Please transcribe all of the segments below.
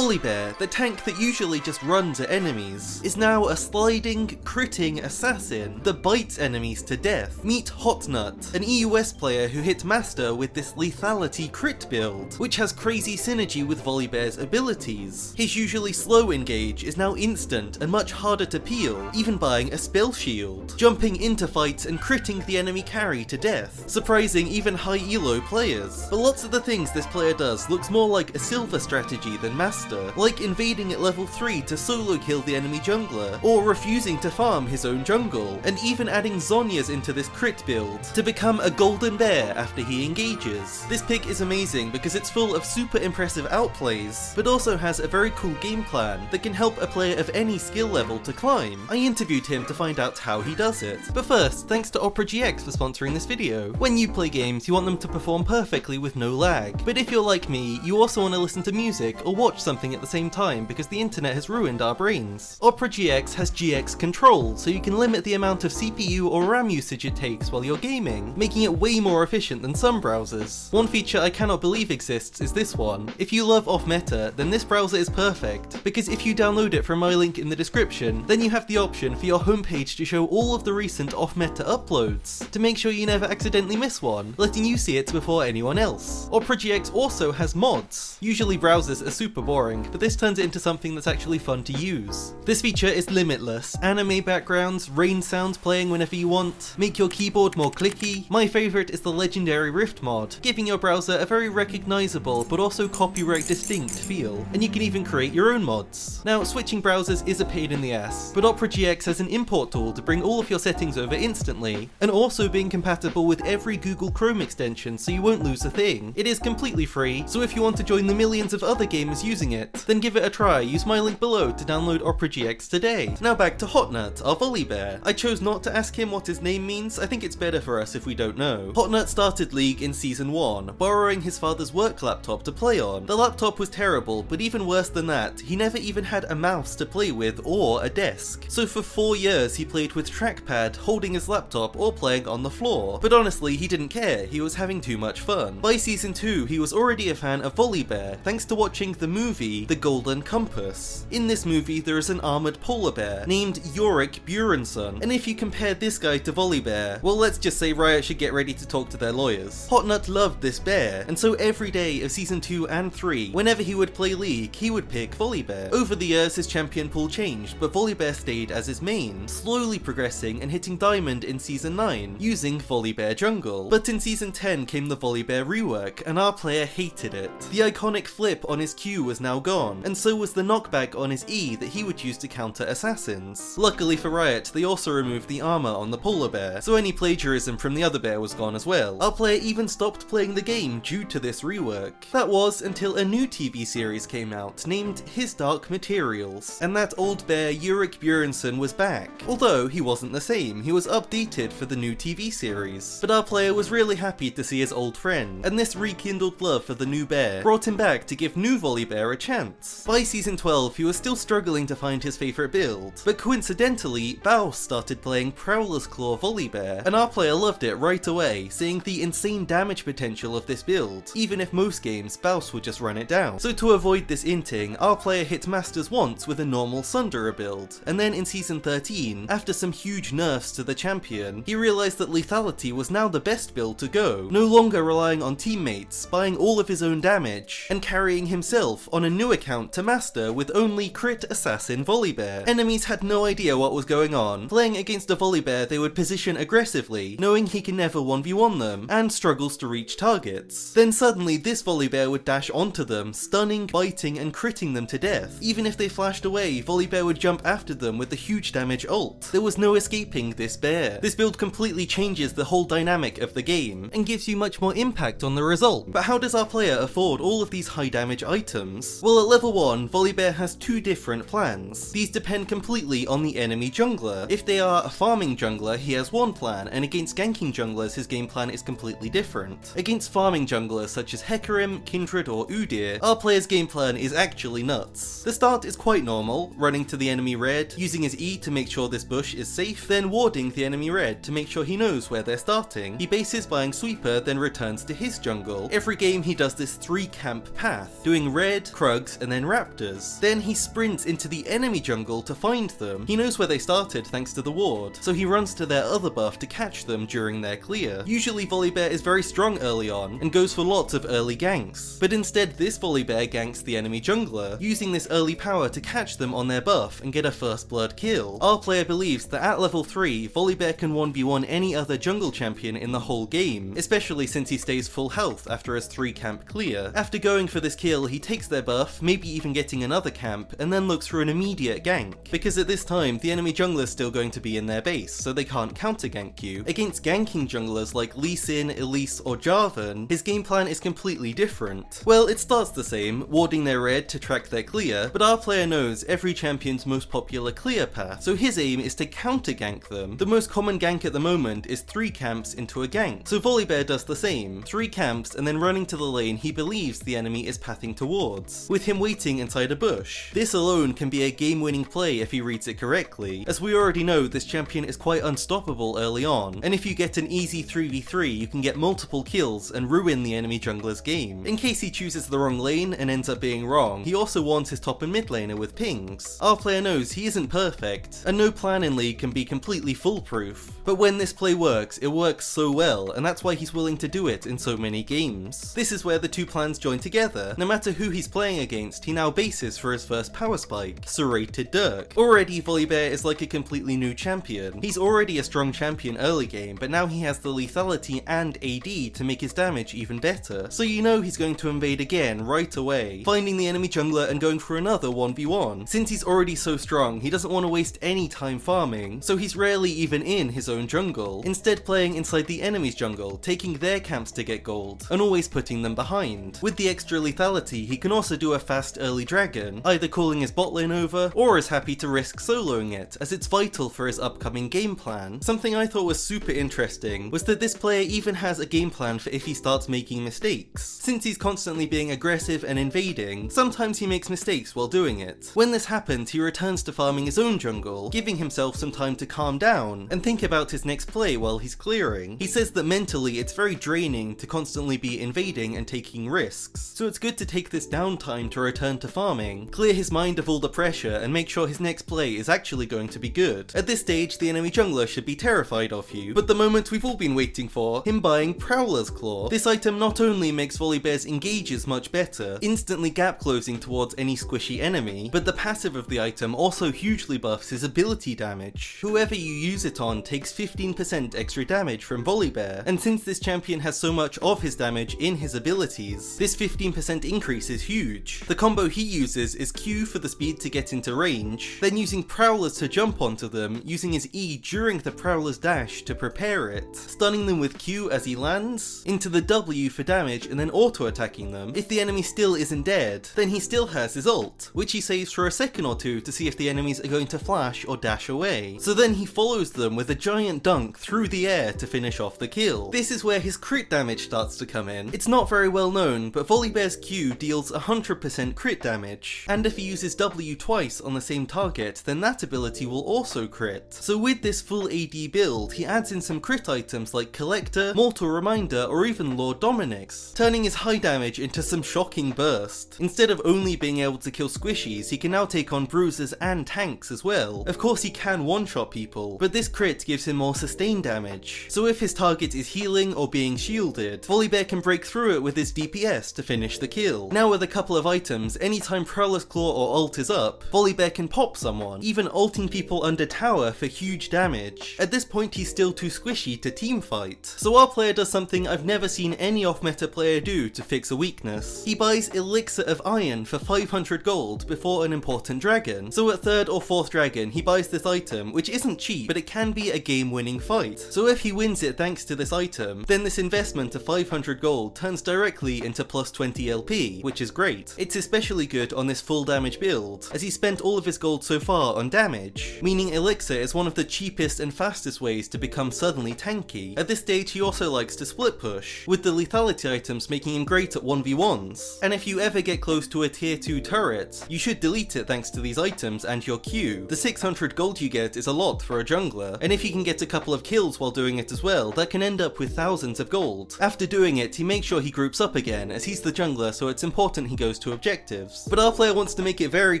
Volibear, the tank that usually just runs at enemies, is now a sliding, critting assassin that bites enemies to death. Meet Hotnut, an EUS player who hit master with this lethality crit build, which has crazy synergy with Volibear's abilities. His usually slow engage is now instant and much harder to peel, even buying a spell shield, jumping into fights and critting the enemy carry to death, surprising even high elo players. But lots of the things this player does looks more like a silver strategy than master, like invading at level 3 to solo kill the enemy jungler, or refusing to farm his own jungle, and even adding Zhonya's into this crit build to become a golden bear after he engages. This pick is amazing because it's full of super impressive outplays, but also has a very cool game plan that can help a player of any skill level to climb. I interviewed him to find out how he does it. But first, thanks to Opera GX for sponsoring this video. When you play games, you want them to perform perfectly with no lag, but if you're like me, you also want to listen to music or watch something at the same time because the internet has ruined our brains. Opera GX has GX Control, so you can limit the amount of CPU or RAM usage it takes while you're gaming, making it way more efficient than some browsers. One feature I cannot believe exists is this one. If you love off-meta, then this browser is perfect, because if you download it from my link in the description, then you have the option for your homepage to show all of the recent off-meta uploads, to make sure you never accidentally miss one, letting you see it before anyone else. Opera GX also has mods. Usually browsers are super boring, but this turns it into something that's actually fun to use. This feature is limitless. Anime backgrounds, rain sounds playing whenever you want, make your keyboard more clicky. My favourite is the legendary Rift mod, giving your browser a very recognisable but also copyright distinct feel, and you can even create your own mods. Now, switching browsers is a pain in the ass, but Opera GX has an import tool to bring all of your settings over instantly, and also being compatible with every Google Chrome extension so you won't lose a thing. It is completely free, so if you want to join the millions of other gamers using it, then give it a try. Use my link below to download Opera GX today. Now back to Hotnut, our Volibear. I chose not to ask him what his name means. I think it's better for us if we don't know. Hotnut started League in Season 1, borrowing his father's work laptop to play on. The laptop was terrible, but even worse than that, he never even had a mouse to play with or a desk. So for 4 years he played with trackpad, holding his laptop or playing on the floor. But honestly, he didn't care, he was having too much fun. By Season 2, he was already a fan of Volibear, thanks to watching the movie The Golden Compass. In this movie, there is an armoured polar bear named Yorick Bjornsson, and if you compare this guy to Volibear, well, let's just say Riot should get ready to talk to their lawyers. Hotnut loved this bear, and so every day of Season 2 and 3, whenever he would play League, he would pick Volibear. Over the years, his champion pool changed, but Volibear stayed as his main, slowly progressing and hitting Diamond in Season 9, using Volibear Jungle. But in Season 10 came the Volibear rework, and our player hated it. The iconic flip on his Q was now gone, and so was the knockback on his E that he would use to counter assassins. Luckily for Riot, they also removed the armor on the polar bear, so any plagiarism from the other bear was gone as well. Our player even stopped playing the game due to this rework. That was until a new TV series came out, named His Dark Materials, and that old bear Yorick Bjornsson was back. Although he wasn't the same, he was updated for the new TV series. But our player was really happy to see his old friend, and this rekindled love for the new bear brought him back to give new Volibear a chance. By Season 12, he was still struggling to find his favourite build, but coincidentally, Baus started playing PROWLER'S Claw Volibear, and our player loved it right away, seeing the insane damage potential of this build. Even if most games, Baus would just run it down. So to avoid this inting, our player hit Masters once with a normal Sunderer build, and then in Season 13, after some huge nerfs to the champion, he realised that lethality was now the best build to go, no longer relying on teammates, buying all of his own damage, and carrying himself on a new account to master with only crit assassin Volibear. Enemies had no idea what was going on. Playing against a Volibear, they would position aggressively, knowing he can never 1v1 them, and struggles to reach targets. Then suddenly this Volibear would dash onto them, stunning, biting, and critting them to death. Even if they flashed away, Volibear would jump after them with the huge damage ult. There was no escaping this bear. This build completely changes the whole dynamic of the game, and gives you much more impact on the result. But how does our player afford all of these high damage items? Well, at level 1, Volibear has two different plans. These depend completely on the enemy jungler. If they are a farming jungler, he has one plan, and against ganking junglers, his game plan is completely different. Against farming junglers such as Hecarim, Kindred, or Udyr, our player's game plan is actually nuts. The start is quite normal, running to the enemy red, using his E to make sure this bush is safe, then warding the enemy red to make sure he knows where they're starting. He bases buying Sweeper, then returns to his jungle. Every game he does this 3-camp path, doing red, rugs, and then raptors. Then he sprints into the enemy jungle to find them. He knows where they started thanks to the ward, so he runs to their other buff to catch them during their clear. Usually Volibear is very strong early on, and goes for lots of early ganks, but instead this Volibear ganks the enemy jungler, using this early power to catch them on their buff and get a first blood kill. Our player believes that at level 3, Volibear can 1v1 any other jungle champion in the whole game, especially since he stays full health after his 3 camp clear. After going for this kill, he takes their buff, maybe even getting another camp, and then looks for an immediate gank, because at this time the enemy jungler is still going to be in their base, so they can't counter gank you. Against ganking junglers like Lee Sin, Elise, or Jarvan, his game plan is completely different. Well, it starts the same, warding their red to track their clear, but our player knows every champion's most popular clear path, so his aim is to counter gank them. The most common gank at the moment is 3 camps into a gank, so Volibear does the same, 3 camps and then running to the lane he believes the enemy is pathing towards, with him waiting inside a bush. This alone can be a game-winning play if he reads it correctly. As we already know, this champion is quite unstoppable early on, and if you get an easy 3v3 you can get multiple kills and ruin the enemy jungler's game. In case he chooses the wrong lane and ends up being wrong, he also wants his top and mid laner with pings. Our player knows he isn't perfect, and no plan in League can be completely foolproof, but when this play works, it works so well, and that's why he's willing to do it in so many games. This is where the two plans join together. No matter who he's playing against, he now bases for his first power spike, Serrated Dirk. Already Volibear is like a completely new champion. He's already a strong champion early game, but now he has the lethality and AD to make his damage even better, so you know he's going to invade again right away, finding the enemy jungler and going for another 1v1. Since he's already so strong, he doesn't want to waste any time farming, so he's rarely even in his own jungle, instead playing inside the enemy's jungle, taking their camps to get gold, and always putting them behind. With the extra lethality, he can also do a fast early dragon, either calling his bot lane over, or is happy to risk soloing it, as it's vital for his upcoming game plan. Something I thought was super interesting was that this player even has a game plan for if he starts making mistakes. Since he's constantly being aggressive and invading, sometimes he makes mistakes while doing it. When this happens, he returns to farming his own jungle, giving himself some time to calm down and think about his next play while he's clearing. He says that mentally it's very draining to constantly be invading and taking risks, so it's good to take this downtime to return to farming, clear his mind of all the pressure and make sure his next play is actually going to be good. At this stage, the enemy jungler should be terrified of you, but the moment we've all been waiting for, him buying PROWLER'S Claw. This item not only makes Volibear's engages much better, instantly gap closing towards any squishy enemy, but the passive of the item also hugely buffs his ability damage. Whoever you use it on takes 15% extra damage from Volibear, and since this champion has so much of his damage in his abilities, this 15% increase is huge. The combo he uses is Q for the speed to get into range, then using PROWLER'S to jump onto them, using his E during the PROWLER'S dash to prepare it, stunning them with Q as he lands, into the W for damage and then auto-attacking them. If the enemy still isn't dead, then he still has his ult, which he saves for a second or two to see if the enemies are going to flash or dash away. So then he follows them with a giant dunk through the air to finish off the kill. This is where his crit damage starts to come in. It's not very well known, but Volibear's Q deals 100% crit damage, and if he uses W twice on the same target, then that ability will also crit. So with this full AD build, he adds in some crit items like Collector, Mortal Reminder, or even Lord Dominic's, turning his high damage into some shocking burst. Instead of only being able to kill squishies, he can now take on bruisers and tanks as well. Of course he can one-shot people, but this crit gives him more sustained damage, so if his target is healing or being shielded, Volibear can break through it with his DPS to finish the kill. Now with a couple of items, anytime PROWLER'S Claw or ult is up, Volibear can pop someone, even ulting people under tower for huge damage. At this point he's still too squishy to teamfight, so our player does something I've never seen any off-meta player do to fix a weakness. He buys Elixir of Iron for 500 gold before an important dragon, so at 3rd or 4th dragon he buys this item, which isn't cheap, but it can be a game-winning fight. So if he wins it thanks to this item, then this investment of 500 gold turns directly into plus 20 LP, which is great. It's especially good on this full damage build, as he spent all of his gold so far on damage, meaning Elixir is one of the cheapest and fastest ways to become suddenly tanky. At this stage he also likes to split push, with the lethality items making him great at 1v1s, and if you ever get close to a tier 2 turret, you should delete it thanks to these items and your Q. The 600 gold you get is a lot for a jungler, and if you can get a couple of kills while doing it as well, that can end up with thousands of gold. After doing it, he makes sure he groups up again, as he's the jungler, so it's important he goes those two objectives. But our player wants to make it very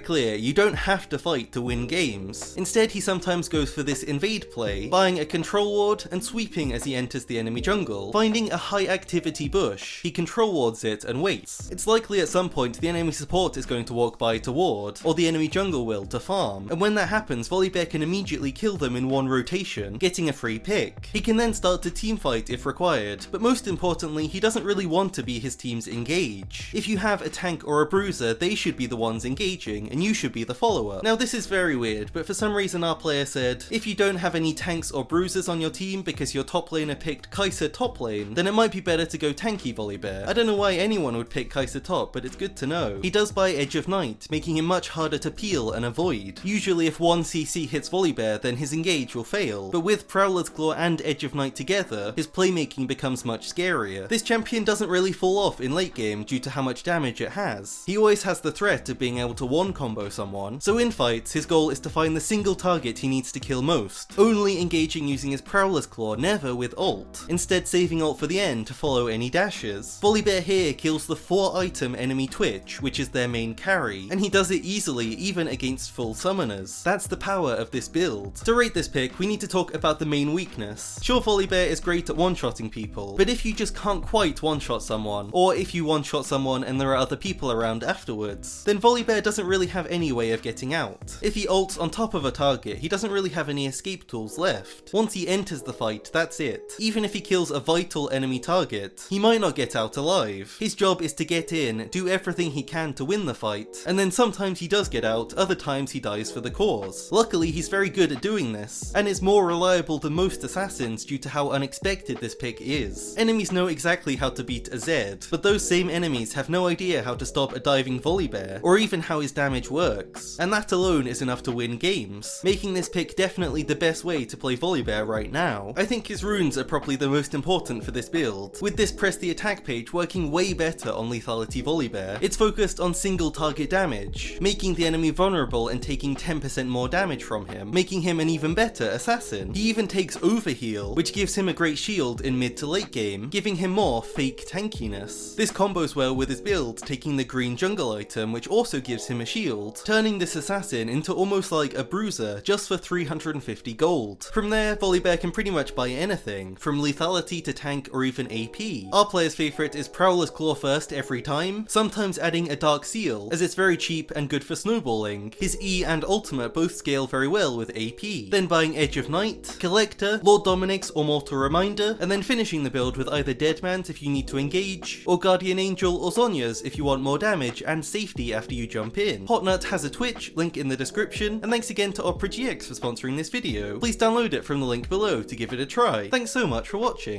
clear you don't have to fight to win games. Instead, he sometimes goes for this invade play, buying a control ward and sweeping as he enters the enemy jungle. Finding a high activity bush, he control wards it and waits. It's likely at some point the enemy support is going to walk by to ward, or the enemy jungle will to farm, and when that happens, Volibear can immediately kill them in one rotation, getting a free pick. He can then start to teamfight if required, but most importantly, he doesn't really want to be his team's engage. If you have a tank or a bruiser, they should be the ones engaging, and you should be the follower. Now this is very weird, but for some reason our player said, if you don't have any tanks or bruisers on your team because your top laner picked Kai'Sa top lane, then it might be better to go tanky Volibear. I don't know why anyone would pick Kai'Sa top, but it's good to know. He does buy Edge of Night, making him much harder to peel and avoid. Usually if one CC hits Volibear, then his engage will fail, but with Prowler's Claw and Edge of Night together, his playmaking becomes much scarier. This champion doesn't really fall off in late game due to how much damage it has. He always has the threat of being able to one combo someone, so in fights, his goal is to find the single target he needs to kill most, only engaging using his Prowler's Claw, never with ult, instead saving ult for the end to follow any dashes. Volibear here kills the 4-item enemy Twitch, which is their main carry, and he does it easily even against full summoners. That's the power of this build. To rate this pick, we need to talk about the main weakness. Sure, Volibear is great at one-shotting people, but if you just can't quite one-shot someone, or if you one-shot someone and there are other people around afterwards, then Volibear doesn't really have any way of getting out. If he ults on top of a target, he doesn't really have any escape tools left. Once he enters the fight, that's it. Even if he kills a vital enemy target, he might not get out alive. His job is to get in, do everything he can to win the fight, and then sometimes he does get out, other times he dies for the cause. Luckily, he's very good at doing this, and is more reliable than most assassins due to how unexpected this pick is. Enemies know exactly how to beat a Zed, but those same enemies have no idea how to stop a diving Volibear, or even how his damage works, and that alone is enough to win games, making this pick definitely the best way to play Volibear right now. I think his runes are probably the most important for this build, with this press the attack page working way better on Lethality Volibear. It's focused on single target damage, making the enemy vulnerable and taking 10% more damage from him, making him an even better assassin. He even takes overheal, which gives him a great shield in mid to late game, giving him more fake tankiness. This combos well with his build, taking the green jungle item, which also gives him a shield, turning this assassin into almost like a bruiser just for 350 gold. From there, Volibear can pretty much buy anything, from lethality to tank or even AP. Our player's favourite is Prowler's Claw first every time, sometimes adding a Dark Seal, as it's very cheap and good for snowballing. His E and ultimate both scale very well with AP. Then buying Edge of Night, Collector, Lord Dominic's or Mortal Reminder, and then finishing the build with either Deadman's if you need to engage, or Guardian Angel or Zhonya's if you want more damage and safety after you jump in. Hotnut has a Twitch, link in the description, and thanks again to OperaGX for sponsoring this video. Please download it from the link below to give it a try. Thanks so much for watching.